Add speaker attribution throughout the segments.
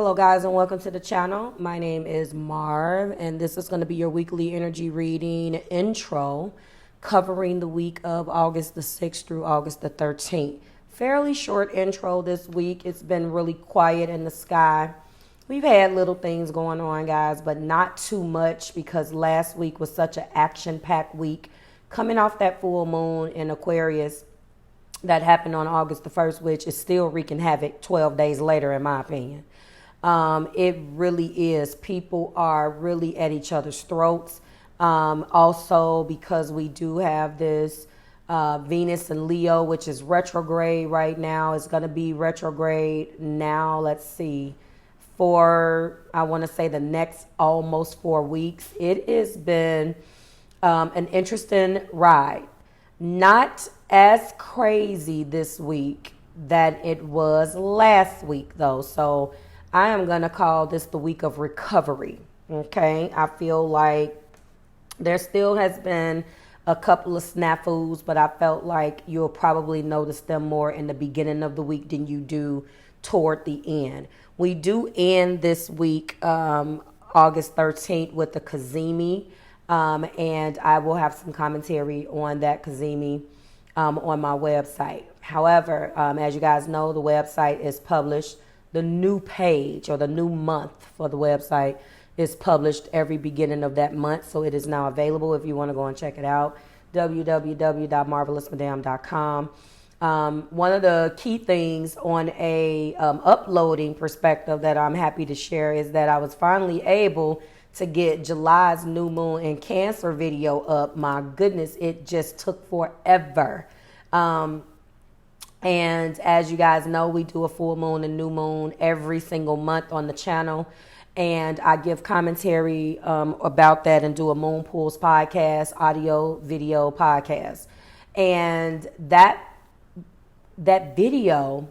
Speaker 1: Hello guys and welcome to the channel. My name is Marv and this is going to be your weekly energy reading intro covering the week of August the 6th through August the 13th. Fairly short intro this week. It's been really quiet in the sky. We've had little things going on, guys, but not too much because last week was such an action-packed week. Coming off that full moon in Aquarius that happened on August the 1st, which is still wreaking havoc 12 days later, in my opinion. It really is. People are really at each other's throats. Also, because we do have this Venus and Leo, which is retrograde right now. It's going to be retrograde now, let's see, for, I want to say, the next almost 4 weeks. It has been an interesting ride. Not as crazy this week that it was last week, though. So I am going to call this the week of recovery. Okay. I feel like there still has been a couple of snafus, but I felt like you'll probably notice them more in the beginning of the week than you do toward the end. We do end this week, August 13th, with the Cazimi. And I will have some commentary on that Cazimi on my website. However, as you guys know, the website is published. The new page or the new month for the website is published every beginning of that month. So it is now available if you want to go and check it out. www.marveloustribe.com. One of the key things on a uploading perspective that I'm happy to share is that I was finally able to get July's new moon in Cancer video up. My goodness, it just took forever. And as you guys know, we do a full moon and new moon every single month on the channel. And I give commentary about that and do a Moon Pools podcast, audio, video podcast. And that video,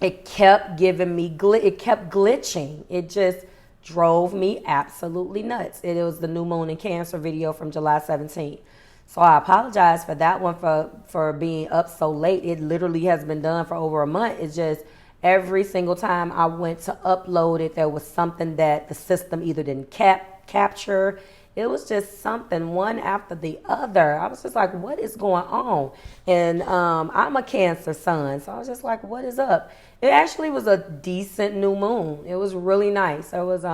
Speaker 1: it kept giving me, it kept glitching. It just drove me absolutely nuts. It was the new moon in Cancer video from July 17th. So I apologize for that one for being up so late. It literally has been done for over a month. It's just every single time I went to upload it, there was something that the system either didn't capture. It was just something one after the other. I was just like, what is going on? And I'm a Cancer sun, so I was just like, what is up? It actually was a decent new moon. It was really nice. It was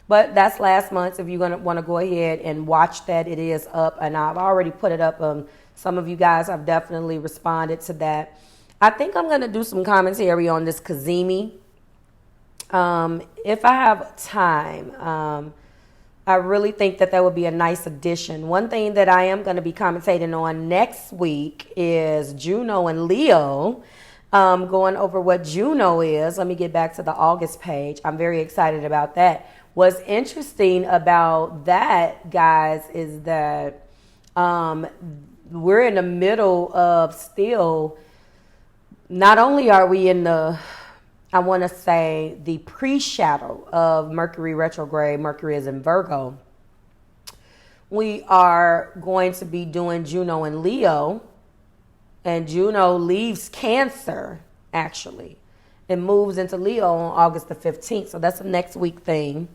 Speaker 1: but that's last month. If you're going to want to go ahead and watch that, it is up. And I've already put it up. Some of you guys have definitely responded to that. I think I'm going to do some commentary on this Cazimi. If I have time, I really think that would be a nice addition. One thing that I am going to be commentating on next week is Juno and Leo. Going over what Juno is. Let me get back to the August page. I'm very excited about that. What's interesting about that, guys, is that we're in the middle of still, not only are we in the, I want to say, the pre-shadow of Mercury retrograde. Mercury is in Virgo. We are going to be doing Juno and Leo. And Juno leaves Cancer, actually, and moves into Leo on August the 15th. So that's a next week thing.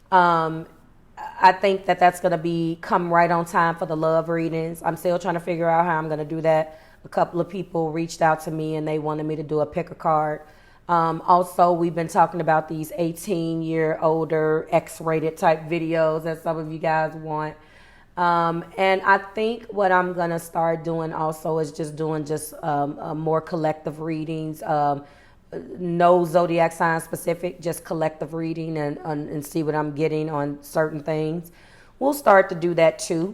Speaker 1: I think that that's going to come right on time for the love readings. I'm still trying to figure out how I'm going to do that. A couple of people reached out to me and they wanted me to do a pick a card. Also, we've been talking about these 18-year older X-rated type videos that some of you guys want. And I think what I'm going to start doing also is just doing more collective readings. No zodiac sign specific, just collective reading and see what I'm getting on certain things. We'll start to do that too.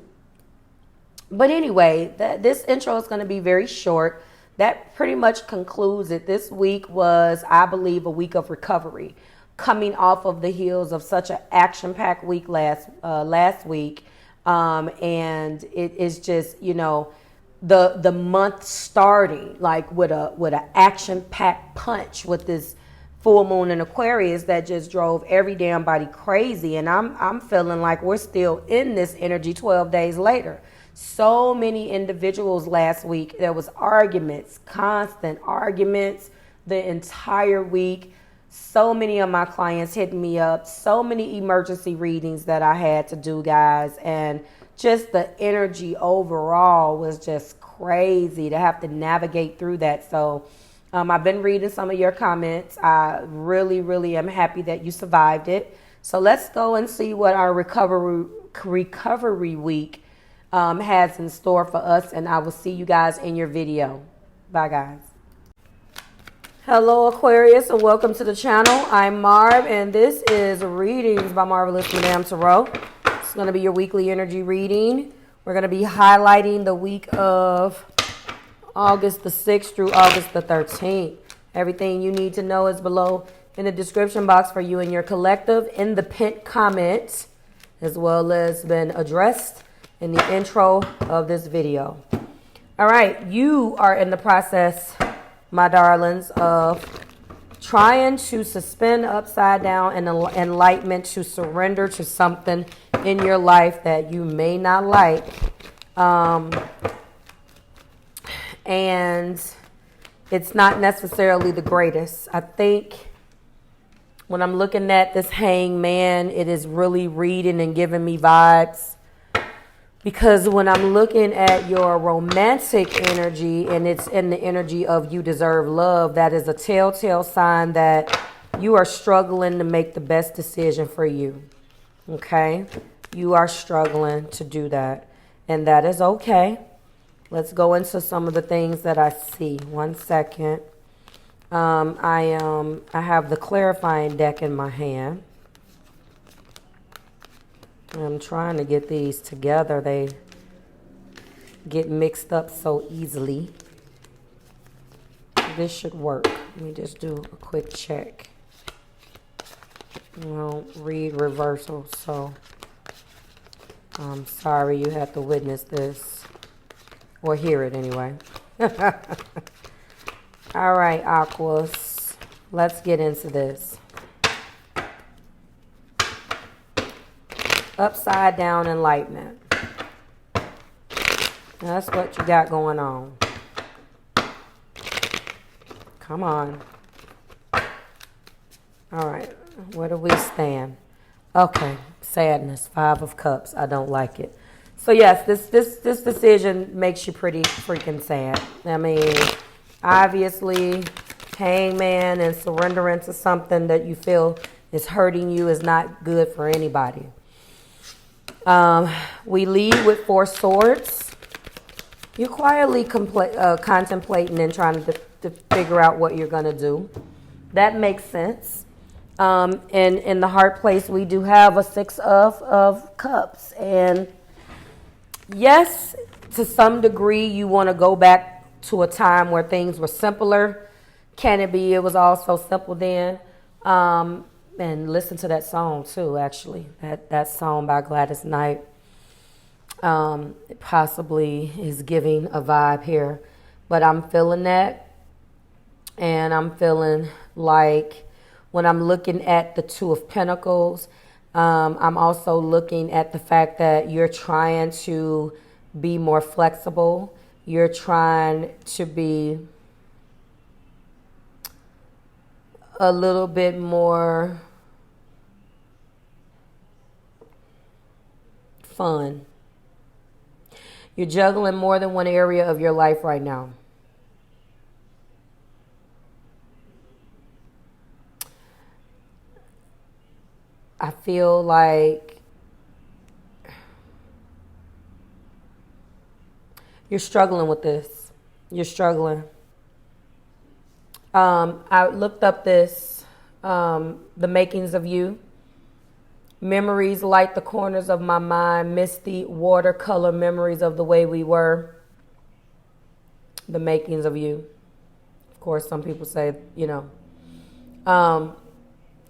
Speaker 1: But anyway, this intro is going to be very short. That pretty much concludes it. This week was, I believe, a week of recovery, coming off of the heels of such an action-packed week last week. And it is just, the month starting like with an action-packed punch with this full moon in Aquarius that just drove every damn body crazy. And I'm feeling like we're still in this energy 12 days later. So many individuals last week, there was arguments, constant arguments the entire week. So many of my clients hit me up, so many emergency readings that I had to do, guys. And just the energy overall was just crazy to have to navigate through that. So I've been reading some of your comments. I really, really am happy that you survived it. So let's go and see what our recovery week has in store for us. And I will see you guys in your video. Bye, guys. Hello, Aquarius, and welcome to the channel. I'm Marv, and this is Readings by Marvelous Madame TAURUS. It's going to be your weekly energy reading. We're going to be highlighting the week of August the 6th through August the 13th. Everything you need to know is below in the description box for you and your collective in the pinned comment, as well as been addressed in the intro of this video. All right, you are in the process, my darlings, of trying to suspend upside down and enlightenment, to surrender to something in your life that you may not like. And it's not necessarily the greatest. I think when I'm looking at this hangman, it is really reading and giving me vibes. Because when I'm looking at your romantic energy, and it's in the energy of you deserve love, that is a telltale sign that you are struggling to make the best decision for you. Okay? You are struggling to do that. And that is okay. Let's go into some of the things that I see. 1 second. I have the clarifying deck in my hand. I'm trying to get these together. They get mixed up so easily. This should work. Let me just do a quick check. I don't read reversal, so I'm sorry you have to witness this. Or hear it anyway. All right, Aquas. Let's get into this. Upside down enlightenment. That's what you got going on. Come on. All right. Where do we stand? Okay. Sadness. 5 of Cups. I don't like it. So yes, this decision makes you pretty freaking sad. I mean, obviously, hangman and surrendering to something that you feel is hurting you is not good for anybody. We lead with 4 swords. You're quietly contemplating and trying to figure out what you're going to do. That makes sense. And in the heart place, we do have a 6 of Cups. And yes, to some degree, you want to go back to a time where things were simpler. Can it be it was all so simple then? And listen to that song too, actually. That song by Gladys Knight it possibly is giving a vibe here. But I'm feeling that. And I'm feeling like when I'm looking at the 2 of Pentacles, I'm also looking at the fact that you're trying to be more flexible. You're trying to be a little bit more fun. You're juggling more than one area of your life right now. I feel like you're struggling with this. You're struggling. I looked up this, The Makings of You. Memories light the corners of my mind, misty watercolor memories of the way we were. The makings of you. Of course, some people say, you know.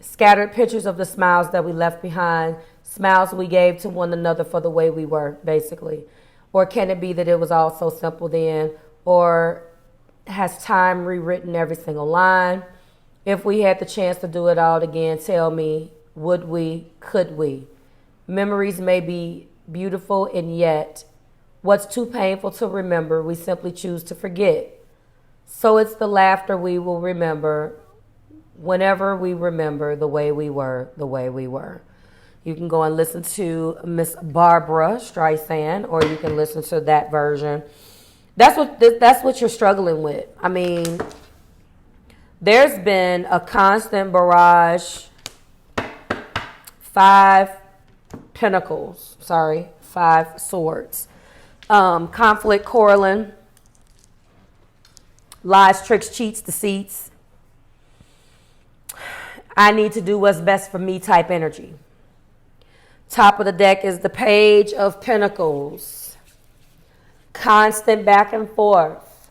Speaker 1: Scattered pictures of the smiles that we left behind, smiles we gave to one another for the way we were, basically. Or can it be that it was all so simple then? Or has time rewritten every single line? If we had the chance to do it all again, tell me, would we, could we? Memories may be beautiful, and yet what's too painful to remember, we simply choose to forget. So it's the laughter we will remember, whenever we remember the way we were, the way we were. You can go and listen to Miss Barbara Streisand, or you can listen to that version. That's what you're struggling with. I mean, there's been a constant barrage. 5 pentacles. Sorry, 5 swords. Conflict, quarreling, lies, tricks, cheats, deceits. I need to do what's best for me type energy. Top of the deck is the Page of Pentacles. Constant back and forth.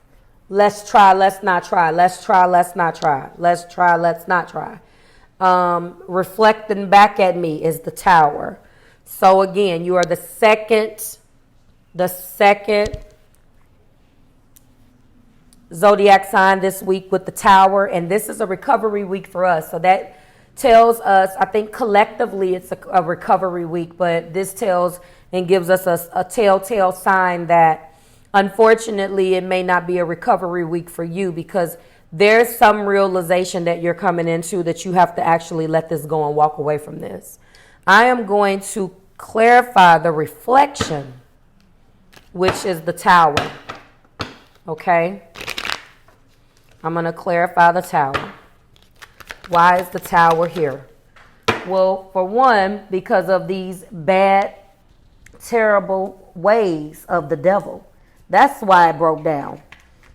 Speaker 1: Let's try, let's not try. Let's try, let's not try. Let's try, let's not try. Reflecting back at me is the Tower. So again, you are the second zodiac sign this week with the Tower, and this is a recovery week for us. So that tells us, I think collectively it's a recovery week, but this tells and gives us a telltale sign that unfortunately it may not be a recovery week for you, because there's some realization that you're coming into that you have to actually let this go and walk away from this. I am going to clarify the reflection, which is the Tower. Okay? I'm going to clarify the Tower. Why is the Tower here? Well, for one, because of these bad, terrible ways of the devil. That's why it broke down.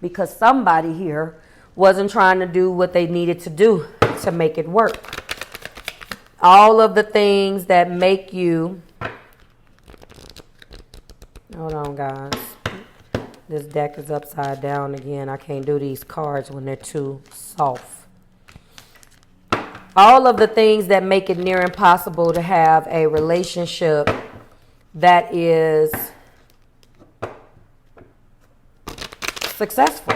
Speaker 1: Because somebody here wasn't trying to do what they needed to do to make it work. All of the things that make you... Hold on, guys. This deck is upside down again. I can't do these cards when they're too soft. All of the things that make it near impossible to have a relationship that is successful.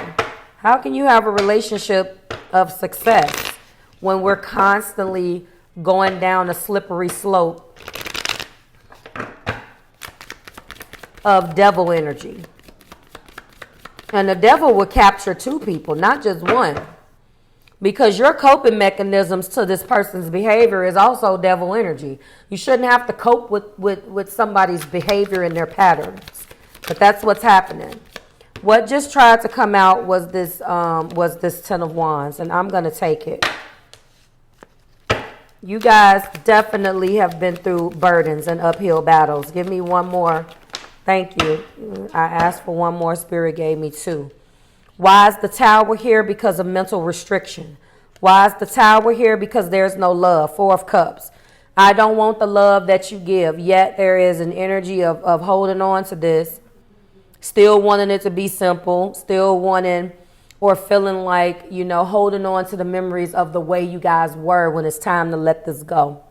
Speaker 1: How can you have a relationship of success when we're constantly going down a slippery slope of devil energy? And the devil will capture 2 people, not just one. Because your coping mechanisms to this person's behavior is also devil energy. You shouldn't have to cope with somebody's behavior and their patterns. But that's what's happening. What just tried to come out was this 10 of Wands, and I'm going to take it. You guys definitely have been through burdens and uphill battles. Give me one more. Thank you. I asked for one more. Spirit gave me 2. Why is the Tower here? Because of mental restriction. Why is the Tower here? Because there's no love. 4 of Cups. I don't want the love that you give, yet there is an energy of holding on to this. Still wanting it to be simple. Still wanting or feeling like, you know, holding on to the memories of the way you guys were when it's time to let this go.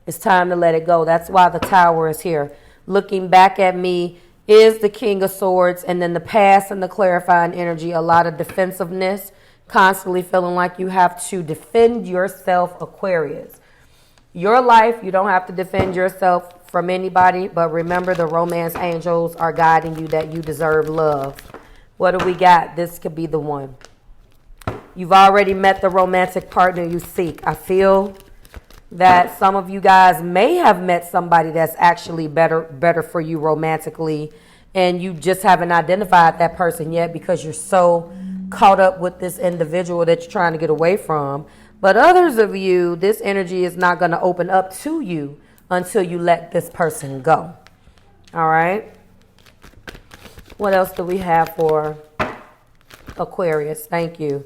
Speaker 1: It's time to let it go. That's why the Tower is here. Looking back at me is the King of Swords, and then the past and the clarifying energy, a lot of defensiveness, constantly feeling like you have to defend yourself, Aquarius. Your life, you don't have to defend yourself from anybody, but remember the romance angels are guiding you that you deserve love. What do we got? This could be the one. You've already met the romantic partner you seek. I feel that some of you guys may have met somebody that's actually better for you romantically, and you just haven't identified that person yet because you're so caught up with this individual that you're trying to get away from. But others of you, this energy is not going to open up to you until you let this person go. All right? What else do we have for Aquarius? Thank you.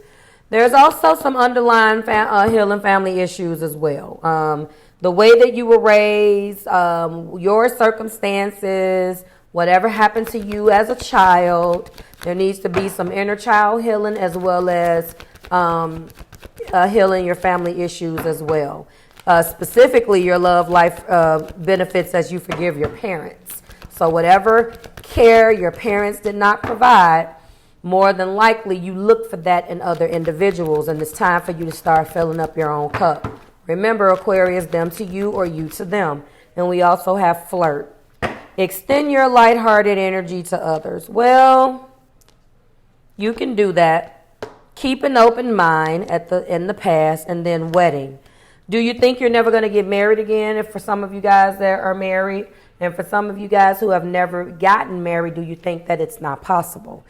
Speaker 1: There's also some underlying healing family issues as well. The way that you were raised, your circumstances, whatever happened to you as a child, there needs to be some inner child healing as well as healing your family issues as well. Specifically, your love life benefits as you forgive your parents. So whatever care your parents did not provide, more than likely you look for that in other individuals, and it's time for you to start filling up your own cup. Remember, Aquarius, them to you or you to them. And we also have flirt. Extend your lighthearted energy to others. Well, you can do that. keep an open mind in the past, and then wedding. Do you think you're never going to get married again? If for some of you guys that are married, and for some of you guys who have never gotten married, do you think that it's not possible?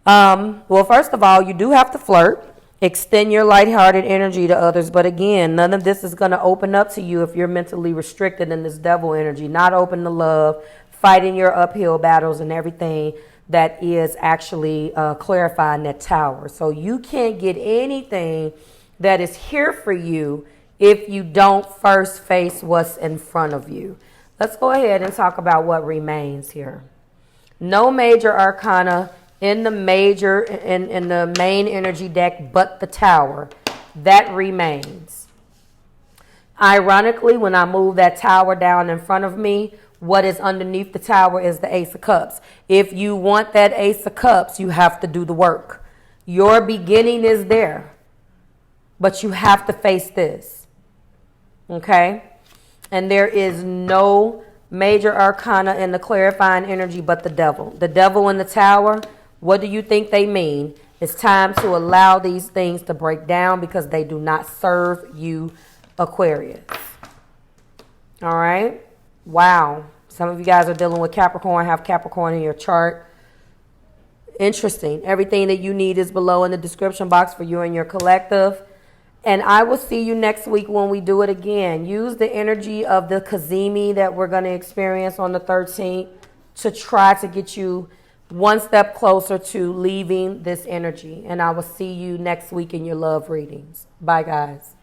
Speaker 1: Well, first of all, you do have to flirt. Extend your lighthearted energy to others. But again, none of this is going to open up to you if you're mentally restricted in this devil energy. Not open to love, fighting your uphill battles and everything that is actually clarifying that tower. So you can't get anything that is here for you if you don't first face what's in front of you. Let's go ahead and talk about what remains here. No major arcana in the main energy deck but the tower. That remains. Ironically, when I move that tower down in front of me, what is underneath the tower is the Ace of Cups. If you want that Ace of Cups, you have to do the work. Your beginning is there, but you have to face this. Okay? And there is no major arcana in the clarifying energy but the devil. The devil in the tower, what do you think they mean? It's time to allow these things to break down because they do not serve you, Aquarius. All right? Wow. Some of you guys are dealing with Capricorn, have Capricorn in your chart. Interesting. Everything that you need is below in the description box for you and your collective. And I will see you next week when we do it again. Use the energy of the Kazemi that we're going to experience on the 13th to try to get you one step closer to leaving this energy. And I will see you next week in your love readings. Bye, guys.